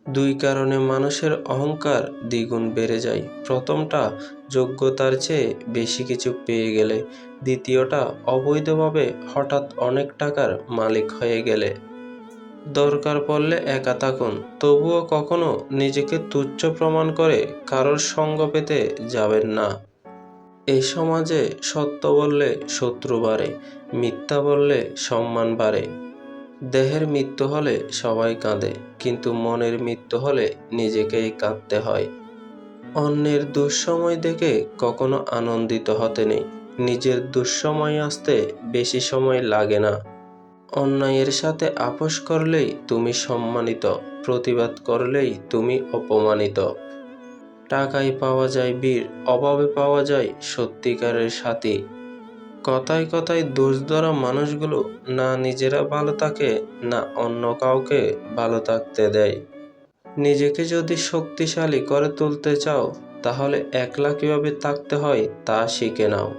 দুই কারণে মানুষের অহংকার দ্বিগুণ বেড়ে যায়। প্রথমটা, যোগ্যতার চেয়ে বেশি কিছু পেয়ে গেলে। দ্বিতীয়টা, অবৈধভাবে হঠাৎ অনেক টাকার মালিক হয়ে গেলে। দরকার পড়লে একা থাকুন, তবুও কখনো নিজেকে তুচ্ছ প্রমাণ করে কারোর সঙ্গ পেতে যাবেন না। এই সমাজে সত্য বললে শত্রু বাড়ে, মিথ্যা বললে সম্মান বাড়ে। দেহের মৃত্যু হলে সবাই কাঁদে, কিন্তু মনের মৃত্যু হলে নিজেকেই কাঁদতে হয়। অন্যের দুঃসময় দেখে কখনো আনন্দিত হতে নেই। নিজের দুঃসময় আসতে বেশি সময় লাগে না। অন্যায়ের সাথে আপোষ করলেই তুমি সম্মানিত, প্রতিবাদ করলেই তুমি অপমানিত। টাকায় পাওয়া যায় বীর, অভাবে পাওয়া যায় সত্যিকারের সাথী। কথায় কথায় দোষ ধরা মানুষগুলো না নিজেরা ভালো থাকে, না অন্য কাউকে ভালো থাকতে দেয়। নিজেকে যদি শক্তিশালী করে তুলতে চাও, তাহলে একলা কিভাবে থাকতে হয় তা শিখে নাও।